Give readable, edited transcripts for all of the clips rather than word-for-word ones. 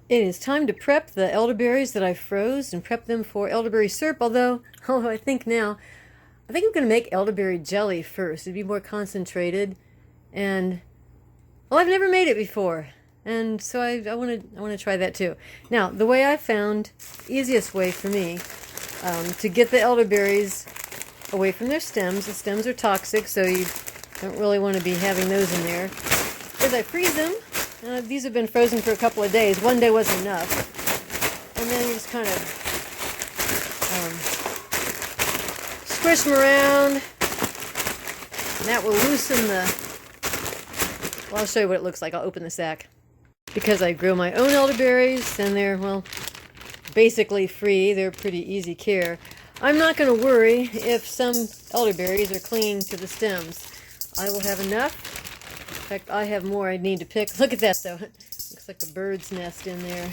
It is time to prep the elderberries that I froze and prep them for elderberry syrup, although I think now, I think I'm going to make elderberry jelly first. It'd be more concentrated, and, well, I've never made it before, and so I want to try that too. Now, the way I found, easiest way for me, to get the elderberries away from their stems, the stems are toxic, so you don't really want to be having those in there, is I freeze them. These have been frozen for a couple of days. One day wasn't enough. And then you just kind of squish them around. And that will loosen the... Well, I'll show you what it looks like. I'll open the sack. Because I grow my own elderberries, and they're, well, basically free. They're pretty easy care. I'm not going to worry if some elderberries are clinging to the stems. I will have enough. In fact, I have more I need to pick. Look at that, though. Looks like a bird's nest in there.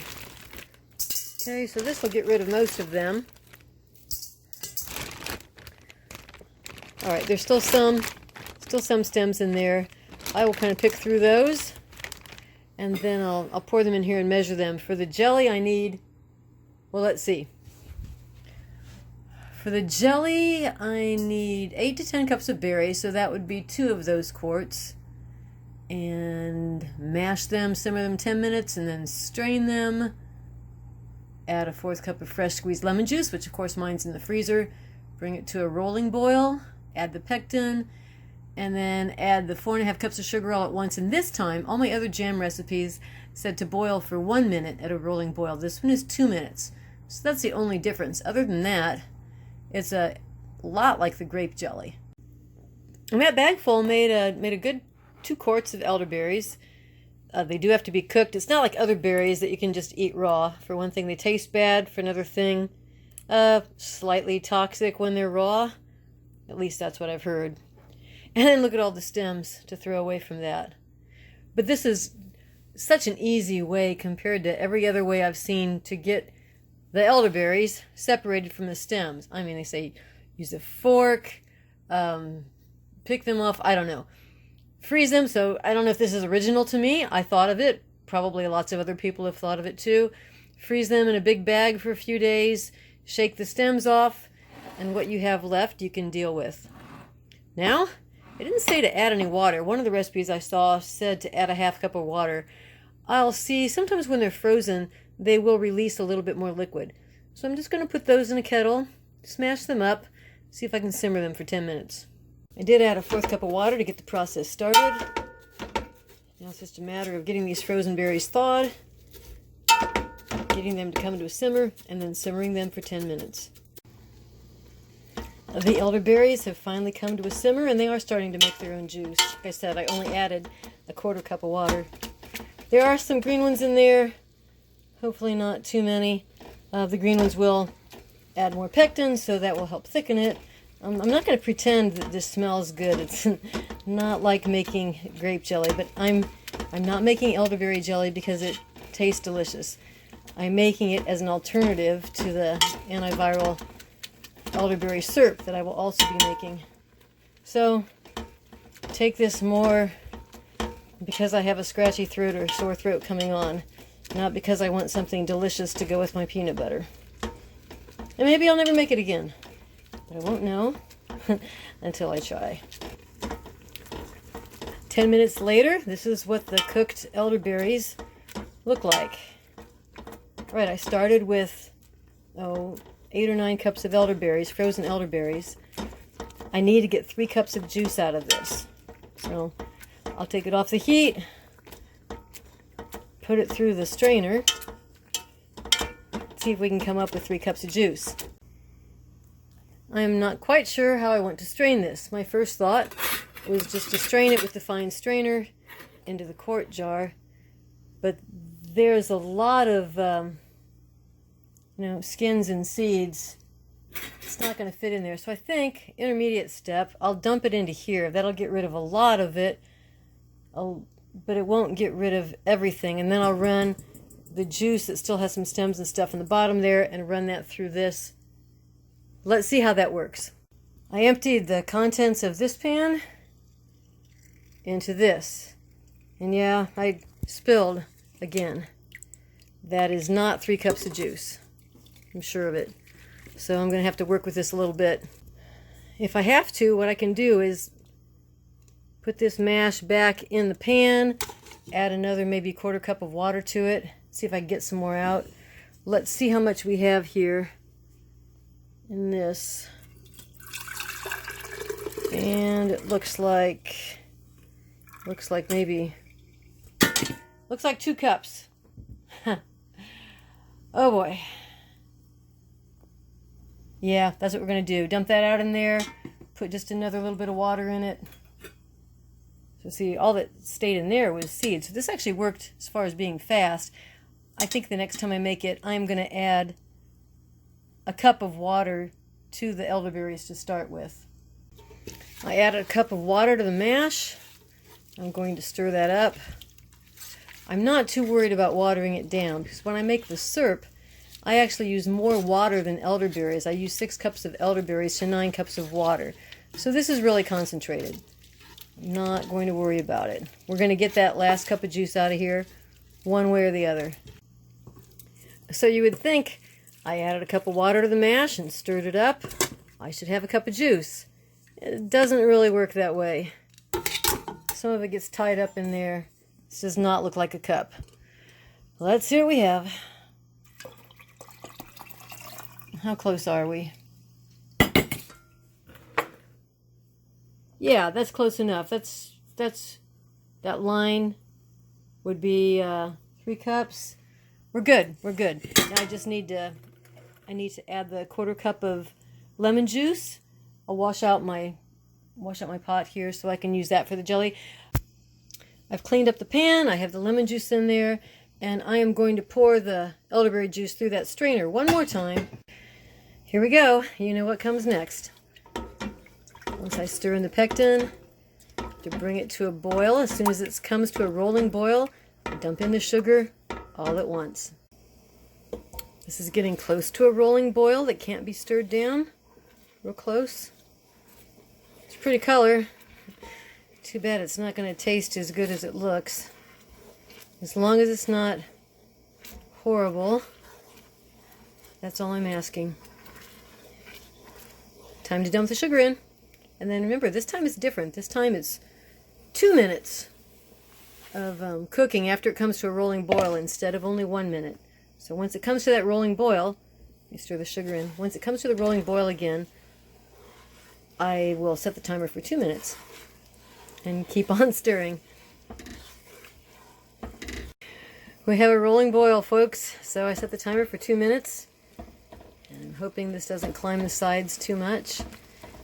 Okay, so this will get rid of most of them. All right, there's still some stems in there. I will kind of pick through those, and then I'll pour them in here and measure them. For the jelly, I need, well, let's see. For the jelly, I need 8 to 10 cups of berries, so that would be 2 of those quarts. And mash them, simmer them 10 minutes, and then strain them. Add a 1/4 cup of fresh squeezed lemon juice, which of course mine's in the freezer. Bring it to a rolling boil. Add the pectin, and then add the 4.5 cups of sugar all at once. And this time, all my other jam recipes said to boil for 1 minute at a rolling boil. This one is 2 minutes. So that's the only difference. Other than that, it's a lot like the grape jelly. And that bagful made a good 2 quarts of elderberries. They do have to be cooked. It's not like other berries that you can just eat raw. For one thing, they taste bad. For another thing, slightly toxic when they're raw. At least that's what I've heard. And then look at all the stems to throw away from that. But this is such an easy way compared to every other way I've seen to get the elderberries separated from the stems. I mean, they say use a fork, pick them off, I don't know. Freeze them, so I don't know if this is original to me. I thought of it. Probably lots of other people have thought of it too. Freeze them in a big bag for a few days. Shake the stems off, and what you have left you can deal with. Now, it didn't say to add any water. One of the recipes I saw said to add a 1/2 cup of water. I'll see sometimes when they're frozen, they will release a little bit more liquid. So I'm just going to put those in a kettle, smash them up, see if I can simmer them for 10 minutes. I did add a 1/4 cup of water to get the process started. Now it's just a matter of getting these frozen berries thawed, getting them to come to a simmer, and then simmering them for 10 minutes. The elderberries have finally come to a simmer, and they are starting to make their own juice. Like I said, I only added a 1/4 cup of water. There are some green ones in there, hopefully not too many. The green ones will add more pectin, so that will help thicken it. I'm not going to pretend that this smells good. It's not like making grape jelly, but I'm not making elderberry jelly because it tastes delicious. I'm making it as an alternative to the antiviral elderberry syrup that I will also be making. So take this more because I have a scratchy throat or sore throat coming on, not because I want something delicious to go with my peanut butter. And maybe I'll never make it again. But I won't know until I try. 10 minutes later, this is what the cooked elderberries look like. Right, I started with 8 or 9 cups of elderberries, frozen elderberries. I need to get 3 cups of juice out of this. So I'll take it off the heat, put it through the strainer, see if we can come up with 3 cups of juice. I'm not quite sure how I want to strain this. My first thought was just to strain it with the fine strainer into the quart jar, but there's a lot of skins and seeds. It's not going to fit in there. So I think, intermediate step, I'll dump it into here. That'll get rid of a lot of it, but it won't get rid of everything. And then I'll run the juice that still has some stems and stuff in the bottom there and run that through this. Let's see how that works. I emptied the contents of this pan into this. And yeah, I spilled again. That is not 3 cups of juice. I'm sure of it. So I'm going to have to work with this a little bit. If I have to, what I can do is put this mash back in the pan, add another maybe 1/4 cup of water to it, see if I can get some more out. Let's see how much we have here in this. And it looks like 2 cups. Oh boy. Yeah, that's what we're going to do. Dump that out in there, put just another little bit of water in it. So see, all that stayed in there was seeds. So this actually worked as far as being fast. I think the next time I make it, I'm going to add a cup of water to the elderberries to start with. I added a cup of water to the mash. I'm going to stir that up. I'm not too worried about watering it down because when I make the syrup, I actually use more water than elderberries. I use 6 cups of elderberries to 9 cups of water. So this is really concentrated. I'm not going to worry about it. We're going to get that last cup of juice out of here one way or the other. So you would think I added a cup of water to the mash and stirred it up. I should have a cup of juice. It doesn't really work that way. Some of it gets tied up in there. This does not look like a cup. Let's see what we have. How close are we? Yeah, that's close enough. That line would be 3 cups. We're good. We're good. Now I need to add the 1/4 cup of lemon juice. I'll wash out my pot here so I can use that for the jelly. I've cleaned up the pan. I have the lemon juice in there, and I am going to pour the elderberry juice through that strainer one more time. Here we go. You know what comes next. Once I stir in the pectin, to bring it to a boil, as soon as it comes to a rolling boil, I dump in the sugar all at once. This is getting close to a rolling boil that can't be stirred down. Real close. It's a pretty color. Too bad it's not going to taste as good as it looks. As long as it's not horrible, that's all I'm asking. Time to dump the sugar in. And then remember, this time it's different. This time it's 2 minutes of cooking after it comes to a rolling boil instead of only 1 minute. So once it comes to that rolling boil, you stir the sugar in. Once it comes to the rolling boil again, I will set the timer for 2 minutes and keep on stirring. We have a rolling boil, folks, so I set the timer for 2 minutes. And I'm hoping this doesn't climb the sides too much.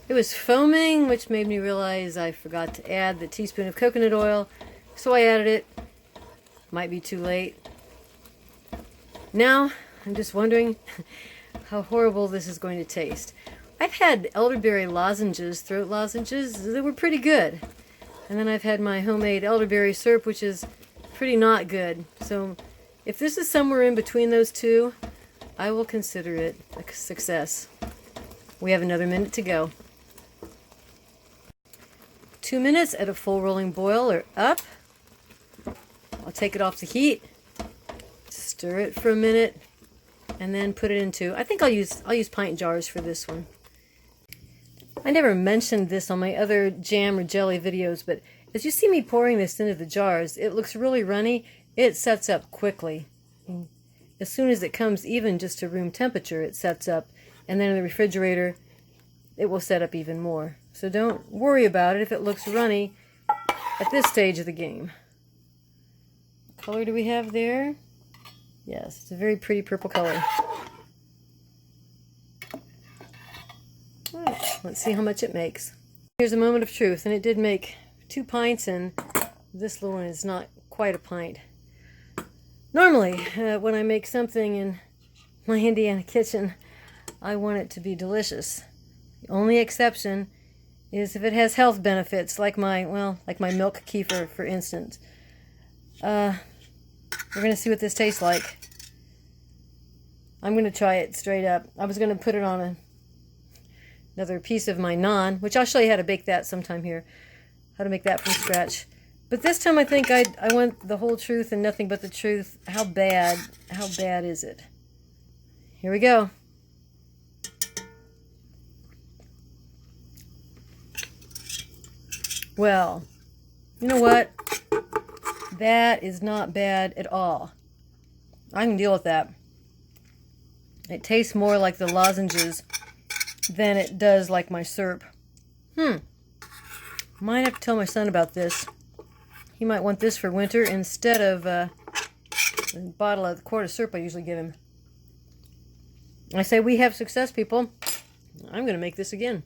It was foaming, which made me realize I forgot to add the teaspoon of coconut oil, so I added it. Might be too late. Now, I'm just wondering how horrible this is going to taste. I've had elderberry lozenges, throat lozenges, they were pretty good. And then I've had my homemade elderberry syrup, which is pretty not good. So if this is somewhere in between those two, I will consider it a success. We have another minute to go. 2 minutes at a full rolling boil or up. I'll take it off the heat, stir it for a minute, and then put it into, I think I'll use pint jars for this one. I never mentioned this on my other jam or jelly videos, but as you see me pouring this into the jars, it looks really runny. It sets up quickly. As soon as it comes even just to room temperature, it sets up, and then in the refrigerator, it will set up even more. So don't worry about it if it looks runny at this stage of the game. What color do we have there? Yes, it's a very pretty purple color. All right, let's see how much it makes. Here's a moment of truth, and it did make 2 pints, and this little one is not quite a pint. Normally, when I make something in my Indiana kitchen, I want it to be delicious. The only exception is if it has health benefits, like my milk kefir, for instance. We're going to see what this tastes like. I'm going to try it straight up. I was going to put it on another piece of my naan, which I'll show you how to bake that sometime here. How to make that from scratch. But this time I think I want the whole truth and nothing but the truth. How bad is it? Here we go. Well, you know what? That is not bad at all. I can deal with that. It tastes more like the lozenges than it does like my syrup. Might have to tell my son about this. He might want this for winter instead of the quart of syrup I usually give him. I say we have success, people. I'm going to make this again.